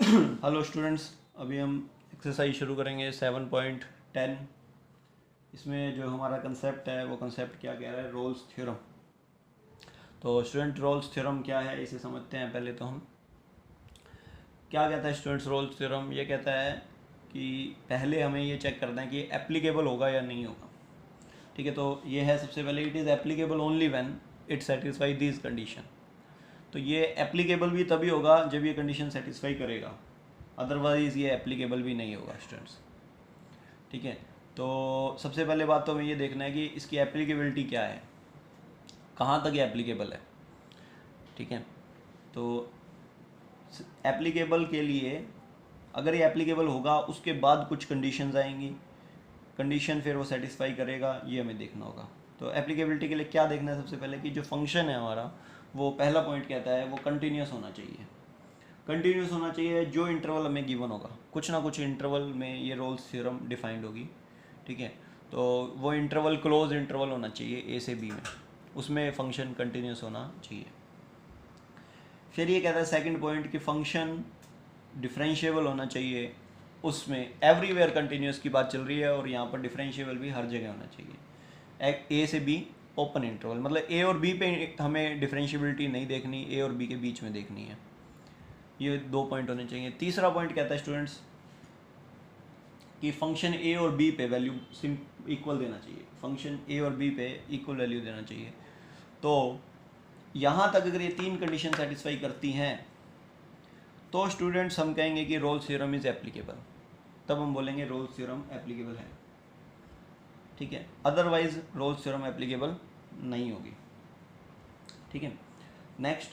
Hello students, अभी हम exercise शुरू करेंगे 7.10। इसमें जो हमारा कंसेप्ट है वो कंसेप्ट क्या कह रहा है, रोल्स थ्योरम। तो स्टूडेंट, रोल्स थ्योरम क्या है इसे समझते हैं। पहले तो हम क्या कहता है स्टूडेंट्स, रोल्स थ्योरम ये कहता है कि पहले हमें ये चेक करना है कि एप्लीकेबल होगा या नहीं होगा। ठीक है, तो ये है सबसे पहले, it is applicable only when it satisfy this condition. तो ये एप्लीकेबल भी तभी होगा जब ये कंडीशन सेटिस्फाई करेगा, अदरवाइज़ ये एप्लीकेबल भी नहीं होगा स्टूडेंट्स। ठीक है, तो सबसे पहले बात तो हमें ये देखना है कि इसकी एप्लीकेबिलिटी क्या है, कहाँ तक ये एप्लीकेबल है। ठीक है, तो एप्लीकेबल के लिए अगर ये एप्लीकेबल होगा उसके बाद कुछ कंडीशंस आएंगी, कंडीशन फिर वो सेटिस्फाई करेगा, ये हमें देखना होगा। तो एप्लीकेबिलिटी के लिए क्या देखना है, सबसे पहले कि जो फंक्शन है हमारा, वो पहला पॉइंट कहता है वो कंटिन्यूस होना चाहिए। कंटिन्यूस होना चाहिए जो इंटरवल हमें गिवन होगा, कुछ ना कुछ इंटरवल में ये रोल्स थ्योरम डिफाइंड होगी। ठीक है, तो वो इंटरवल क्लोज इंटरवल होना चाहिए ए से बी में, उसमें फंक्शन कंटिन्यूस होना चाहिए। फिर ये कहता है सेकंड पॉइंट कि फंक्शन डिफरेंशिएबल होना चाहिए, उसमें एवरीवेयर कंटिन्यूस की बात चल रही है और यहाँ पर डिफरेंशिएबल भी हर जगह होना चाहिए। ए से बी ओपन इंटरवल, मतलब ए और बी पे हमें डिफरेंशिएबिलिटी नहीं देखनी, ए और बी के बीच में देखनी है। ये दो पॉइंट होने चाहिए। तीसरा पॉइंट कहता है स्टूडेंट्स कि फंक्शन ए और बी पे वैल्यू इक्वल देना चाहिए, फंक्शन ए और बी पे इक्वल वैल्यू देना चाहिए। तो यहाँ तक अगर ये तीन कंडीशन सेटिस्फाई करती हैं तो स्टूडेंट्स हम कहेंगे कि रोल्स थ्योरम इज़ एप्लीकेबल, तब हम बोलेंगे रोल्स थ्योरम एप्लीकेबल है। ठीक है, अदरवाइज रोल्स थ्योरम एप्लीकेबल नहीं होगी। ठीक है, नेक्स्ट,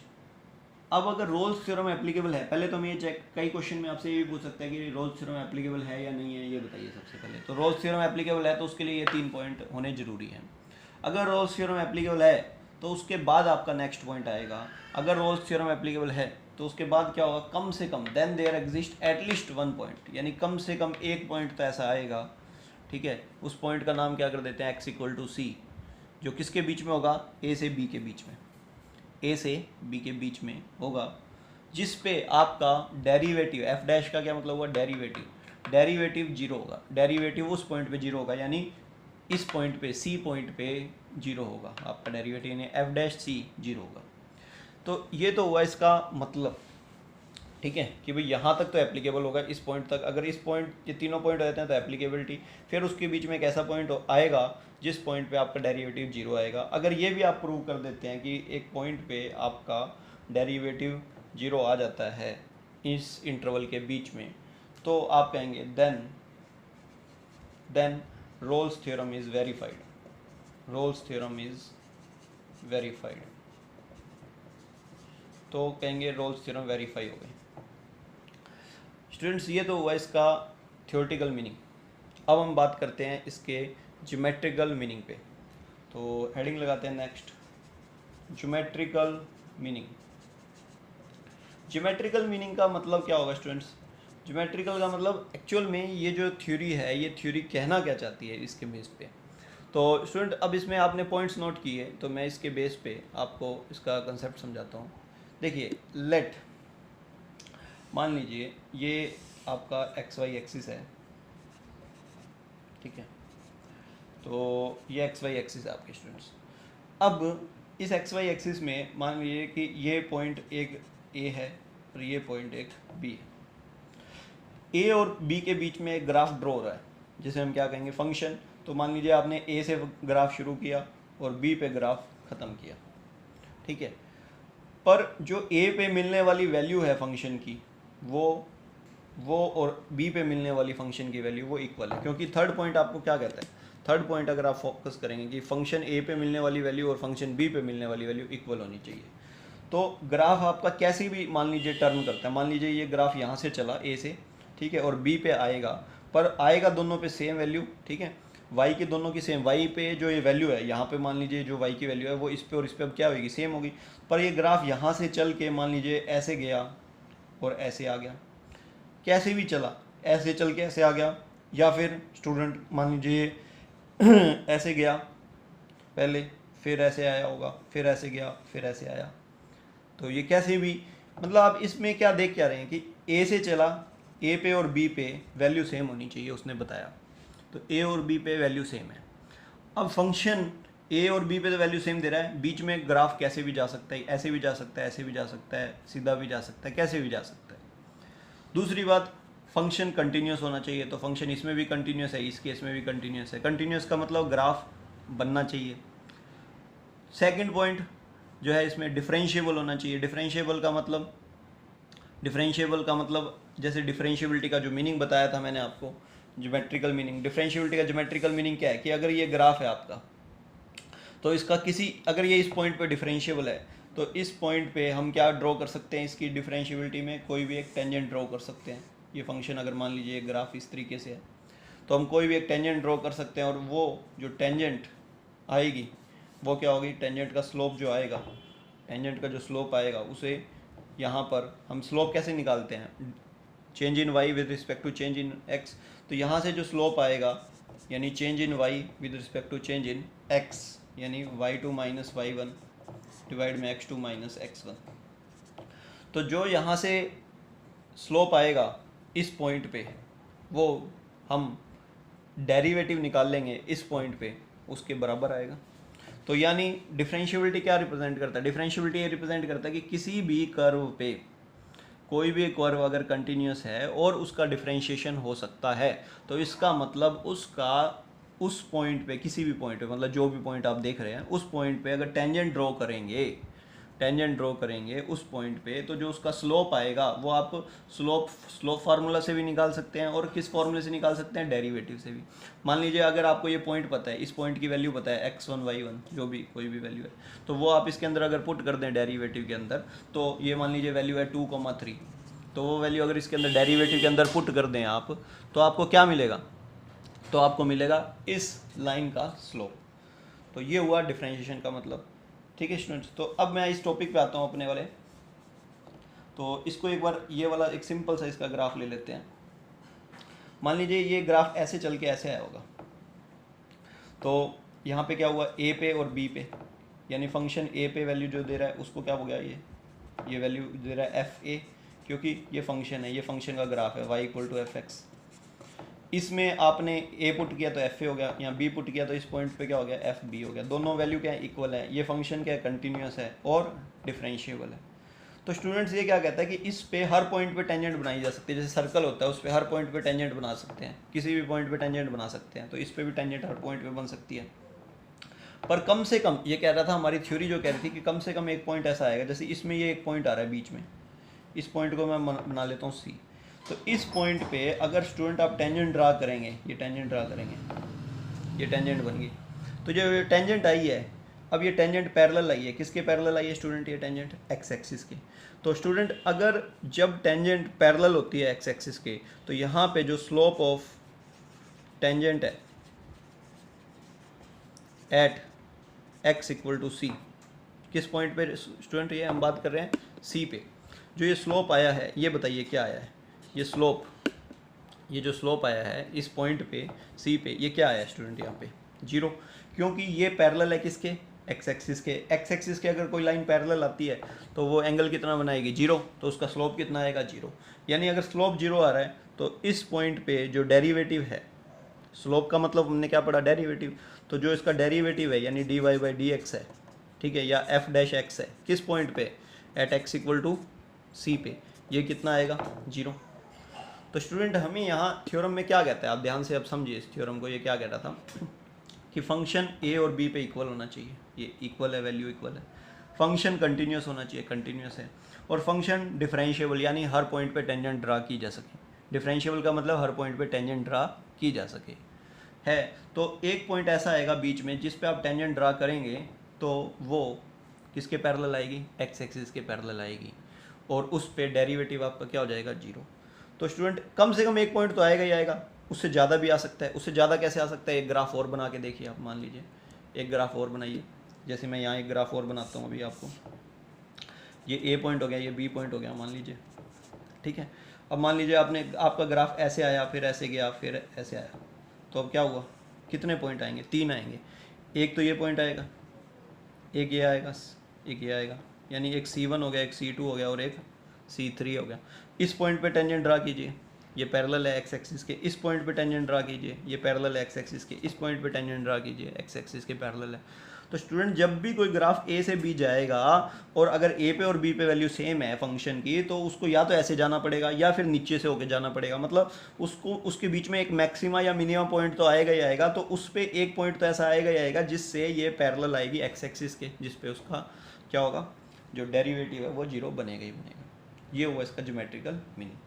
अब अगर रोल्स थ्योरम एप्लीकेबल है, पहले तो हम ये चेक, कई क्वेश्चन में आपसे ये भी पूछ सकते हैं कि रोल्स थ्योरम एप्लीकेबल है या नहीं है, ये बताइए सबसे पहले। तो रोल्स थ्योरम एप्लीकेबल है तो उसके लिए ये तीन पॉइंट होने जरूरी हैं। अगर रोल्स थ्योरम एप्लीकेबल है तो उसके बाद आपका नेक्स्ट पॉइंट आएगा, अगर रोल्स थ्योरम एप्लीकेबल है तो उसके बाद क्या होगा, कम से कम then there exist at least one point, यानी कम से कम एक पॉइंट तो ऐसा आएगा। ठीक है, उस पॉइंट का नाम क्या कर देते हैं, एक्स इक्वल टू सी, जो किसके बीच में होगा, ए से बी के बीच में, ए से बी के बीच में होगा, जिस पे आपका डेरिवेटिव, एफ डैश का क्या मतलब हुआ, डेरिवेटिव, डेरिवेटिव जीरो होगा, डेरिवेटिव उस पॉइंट पे जीरो होगा, यानी इस पॉइंट पे, सी पॉइंट पे जीरो होगा आपका डेरिवेटिव, यानी एफ डैश सी जीरो होगा। तो ये तो हुआ इसका मतलब। ठीक है, कि भाई यहाँ तक तो एप्लीकेबल होगा, इस पॉइंट तक, अगर इस पॉइंट, ये तीनों पॉइंट रहते हैं तो एप्लीकेबिलिटी, फिर उसके बीच में एक ऐसा पॉइंट आएगा जिस पॉइंट पे आपका डेरिवेटिव जीरो आएगा। अगर ये भी आप प्रूव कर देते हैं कि एक पॉइंट पे आपका डेरिवेटिव जीरो आ जाता है इस इंटरवल के बीच में, तो आप कहेंगे then Rolle's theorem is verified, Rolle's theorem is verified, तो कहेंगे रोल्स थ्योरम वेरीफाई हो गए। स्टूडेंट्स, ये तो हुआ इसका थ्योरेटिकल मीनिंग। अब हम बात करते हैं इसके ज्योमेट्रिकल मीनिंग पे। तो हेडिंग लगाते हैं next, geometrical meaning. Geometrical meaning का मतलब क्या होगा स्टूडेंट्स, ज्योमेट्रिकल का मतलब एक्चुअल में ये जो थ्योरी है, ये थ्योरी कहना क्या चाहती है इसके बेस पे। तो स्टूडेंट, अब इसमें आपने पॉइंट्स नोट किए, तो मैं इसके बेस पे आपको इसका कंसेप्ट समझाता हूँ। देखिए, लेट, मान लीजिए ये आपका एक्स वाई एक्सिस है। ठीक है, तो ये एक्स वाई एक्सिस है आपके स्टूडेंट्स। अब इस एक्स वाई एक्सिस में मान लीजिए कि ये पॉइंट एक ए है और ये पॉइंट एक बी है। ए और बी के बीच में एक ग्राफ ड्रॉ हो रहा है, जिसे हम क्या कहेंगे, फंक्शन। तो मान लीजिए आपने ए से ग्राफ शुरू किया और बी पे ग्राफ ख़त्म किया। ठीक है, पर जो ए पे मिलने वाली वैल्यू है फंक्शन की, वो और बी पे मिलने वाली फंक्शन की वैल्यू वो इक्वल है, क्योंकि थर्ड पॉइंट आपको क्या कहता है, थर्ड पॉइंट अगर आप फोकस करेंगे कि फंक्शन ए पे मिलने वाली वैल्यू और फंक्शन बी पे मिलने वाली वैल्यू इक्वल होनी चाहिए। तो ग्राफ आपका कैसे भी मान लीजिए टर्न करता है, मान लीजिए ये ग्राफ यहाँ से चला ए से, ठीक है, और बी पे आएगा, पर आएगा दोनों पे सेम वैल्यू। ठीक है, वाई की दोनों की सेम, वाई पे जो ये वैल्यू है, यहाँ पे मान लीजिए जो वाई की वैल्यू है वो इस पे और इस पे अब क्या होगी, सेम होगी। पर ये ग्राफ यहाँ से चल के मान लीजिए ऐसे गया और ऐसे आ गया, कैसे भी चला, ऐसे चल के ऐसे आ गया, या फिर स्टूडेंट मान लीजिए ऐसे गया पहले, फिर ऐसे आया होगा, फिर ऐसे गया, फिर ऐसे आया। तो ये कैसे भी, मतलब आप इसमें क्या देख क्या रहे हैं कि ए से चला, ए पे और बी पे वैल्यू सेम होनी चाहिए उसने बताया, तो ए और बी पे वैल्यू सेम है। अब फंक्शन ए और बी पे तो वैल्यू सेम दे रहा है, बीच में ग्राफ कैसे भी जा सकता है, ऐसे भी जा सकता है, ऐसे भी जा सकता है, सीधा भी जा सकता है, कैसे भी जा सकता है। दूसरी बात, फंक्शन कंटिन्यूस होना चाहिए, तो फंक्शन इसमें भी कंटिन्यूस है, इस केस में भी कंटिन्यूस है। कंटिन्यूस का मतलब ग्राफ बनना चाहिए। सेकंड पॉइंट जो है इसमें डिफरेंशिएबल होना चाहिए। डिफरेंशिएबल का मतलब जैसे डिफरेंशिएबिलिटी का जो मीनिंग बताया था मैंने आपको, ज्योमेट्रिकल मीनिंग। डिफरेंशिएबिलिटी का ज्योमेट्रिकल मीनिंग क्या है कि अगर ये ग्राफ है आपका, तो इसका अगर ये इस पॉइंट पे डिफरेंशिएबल है, तो इस पॉइंट पे हम क्या ड्रॉ कर सकते हैं, इसकी डिफरेंशिएबिलिटी में कोई भी एक टेंजेंट ड्रॉ कर सकते हैं। ये फंक्शन अगर मान लीजिए एक ग्राफ इस तरीके से है, तो हम कोई भी एक टेंजेंट ड्रॉ कर सकते हैं, और वो जो टेंजेंट आएगी वो क्या होगी, टेंजेंट का स्लोप जो आएगा, टेंजेंट का जो स्लोप आएगा उसे यहाँ पर हम स्लोप कैसे निकालते हैं, change in Y with respect to change in X. तो यहाँ से जो स्लोप आएगा यानी change in Y with respect to change in X, यानी y2 माइनस y1 डिवाइड में x2 माइनस x1। तो जो यहाँ से स्लोप आएगा इस पॉइंट पे, वो हम डेरिवेटिव निकाल लेंगे इस पॉइंट पे, उसके बराबर आएगा। तो यानी डिफरेंशिएबिलिटी क्या रिप्रेजेंट करता है, डिफरेंशिएबिलिटी ये रिप्रेजेंट करता है कि किसी भी कर्व पे, कोई भी कर्व अगर कंटिन्यूस है और उसका डिफरेंशिएशन हो सकता है, तो इसका मतलब उसका उस पॉइंट पे, किसी भी पॉइंट पे, मतलब जो भी पॉइंट आप देख रहे हैं उस पॉइंट पे अगर टेंजेंट ड्रॉ करेंगे उस पॉइंट पे, तो जो उसका स्लोप आएगा वो आप स्लोप फार्मूला से भी निकाल सकते हैं, और किस फार्मूले से निकाल सकते हैं, डेरिवेटिव से भी। मान लीजिए अगर आपको ये पॉइंट पता है, इस पॉइंट की वैल्यू पता है x1 y1 जो भी कोई भी वैल्यू है, तो वो आप इसके अंदर अगर पुट कर दें डेरिवेटिव के अंदर, तो ये मान लीजिए वैल्यू है 2,3, तो वो वैल्यू अगर इसके अंदर डेरिवेटिव के अंदर पुट कर दें आप, तो आपको क्या मिलेगा, तो आपको मिलेगा इस लाइन का स्लोप। तो ये हुआ डिफरेंशिएशन का मतलब। ठीक है स्टूडेंट्स, तो अब मैं इस टॉपिक पे आता हूँ अपने वाले। तो इसको एक बार ये वाला एक सिंपल सा इसका ग्राफ ले लेते हैं। मान लीजिए ये ग्राफ ऐसे चल के ऐसे आया होगा, तो यहाँ पे क्या हुआ, ए पे और बी पे, यानी फंक्शन ए पे वैल्यू जो दे रहा है उसको क्या हो गया, ये वैल्यू दे रहा है एफ ए, क्योंकि ये फंक्शन है, ये फंक्शन का ग्राफ है y=f(x). इसमें आपने a पुट किया तो एफ ए हो गया, यहाँ b पुट किया तो इस पॉइंट पे क्या हो गया, एफ बी हो गया। दोनों वैल्यू क्या है, इक्वल है। ये फंक्शन क्या है, कंटिन्यूस है और डिफरेंशिएबल है। तो स्टूडेंट्स ये क्या कहता है कि इस पे हर पॉइंट पे टेंजेंट बनाई जा सकती है, जैसे सर्कल होता है उस पे हर पॉइंट पे टेंजेंट बना सकते हैं, किसी भी पॉइंट पे टेंजेंट बना सकते हैं, तो इस पे भी टेंजेंट हर पॉइंट पे बन सकती है। पर कम से कम ये कह रहा था, हमारी थ्योरी जो कह रही थी कि कम से कम एक पॉइंट ऐसा आएगा, जैसे इसमें ये एक पॉइंट आ रहा है बीच में, इस पॉइंट को मैं बना लेता हूँ सी। तो इस पॉइंट पे अगर स्टूडेंट आप टेंजेंट ड्रा करेंगे, ये टेंजेंट ड्रा करेंगे, ये टेंजेंट बन गई। तो जो ये टेंजेंट आई है, अब ये टेंजेंट पैरेलल आई है, किसके पैरेलल आई है स्टूडेंट, ये टेंजेंट एक्स एक्सिस के। तो स्टूडेंट अगर जब टेंजेंट पैरेलल होती है एक्स एक्सिस के, तो यहाँ पे जो स्लोप ऑफ टेंजेंट है एट x=c, किस पॉइंट पे स्टूडेंट, ये हम बात कर रहे हैं सी पे। जो ये स्लोप आया है, ये बताइए क्या आया है, ये जो स्लोप आया है इस पॉइंट पे सी पे, ये क्या आया है स्टूडेंट, यहाँ पे 0, क्योंकि ये पैरेलल है किसके, एक्स एक्सिस के। एक्स एक्सिस के अगर कोई लाइन पैरेलल आती है तो वो एंगल कितना बनाएगी, 0, तो उसका स्लोप कितना आएगा, 0। यानी अगर स्लोप 0 आ रहा है तो इस पॉइंट पे जो डेरिवेटिव है, स्लोप का मतलब हमने क्या पढ़ा, डेरिवेटिव, तो जो इसका डेरिवेटिव है यानी dy/dx है, ठीक है, या f'(x) है, किस पॉइंट पे, एट x=c पे, ये कितना आएगा, 0। तो स्टूडेंट हमें यहाँ थ्योरम में क्या कहता है, आप ध्यान से अब समझिए इस थ्योरम को। ये क्या कह रहा था कि फंक्शन a और b पे इक्वल होना चाहिए, ये इक्वल है, वैल्यू इक्वल है। फंक्शन कंटिन्यूस होना चाहिए, कंटिन्यूस है। और फंक्शन डिफरेंशिएबल, यानी हर पॉइंट पे टेंजेंट ड्रा की जा सके। डिफरेंशिएबल का मतलब हर पॉइंट पे टेंजेंट ड्रा की जा सके है। तो एक पॉइंट ऐसा आएगा बीच में जिस पे आप टेंजेंट ड्रा करेंगे तो वो किसके पैरेलल आएगी, एक्स एक्सिस के पैरेलल आएगी, और उस पे डेरिवेटिव आपका क्या हो जाएगा, 0। तो स्टूडेंट कम से कम एक पॉइंट तो आएगा ही आएगा, उससे ज़्यादा भी आ सकता है। उससे ज़्यादा कैसे आ सकता है, एक ग्राफ और बना के देखिए आप। मान लीजिए एक ग्राफ और बनाइए, जैसे मैं यहाँ एक ग्राफ और बनाता हूँ अभी आपको। ये ए पॉइंट हो गया, ये बी पॉइंट हो गया मान लीजिए, ठीक है। अब मान लीजिए आपका ग्राफ ऐसे आया, फिर ऐसे गया, फिर ऐसे आया, तो अब क्या हुआ, कितने पॉइंट आएंगे, 3 आएंगे। एक तो ये पॉइंट आएगा, एक ये आएगा, एक ये आएगा, यानी एक C1 हो गया, एक C2 हो गया और एक C3 हो गया। इस पॉइंट पे टेंजेंट ड्रा कीजिए, ये पैरेलल है एक्स एक्सिस के। इस पॉइंट पे टेंजेंट ड्रा कीजिए, ये पैरेलल है एक्स एक्सिस के। इस पॉइंट पे टेंजेंट ड्रा कीजिए, एक्स एक्सिस के पैरेलल है। तो स्टूडेंट जब भी कोई ग्राफ ए से बी जाएगा और अगर ए पे और बी पे वैल्यू सेम है फंक्शन की, तो उसको या तो ऐसे जाना पड़ेगा या फिर नीचे से होके जाना पड़ेगा। मतलब उसको उसके बीच में एक मैक्सिमा या मिनिमा पॉइंट तो आएगा ही आएगा। तो उस पर एक पॉइंट तो ऐसा आएगा ही आएगा जिससे ये पैरेलल आएगी एक्स एक्सिस के, जिस पे उसका क्या होगा, जो डेरिवेटिव है वो जीरो बनेगा ही बनेगा। ये हुआ इसका ज्योमेट्रिकल मीनिंग।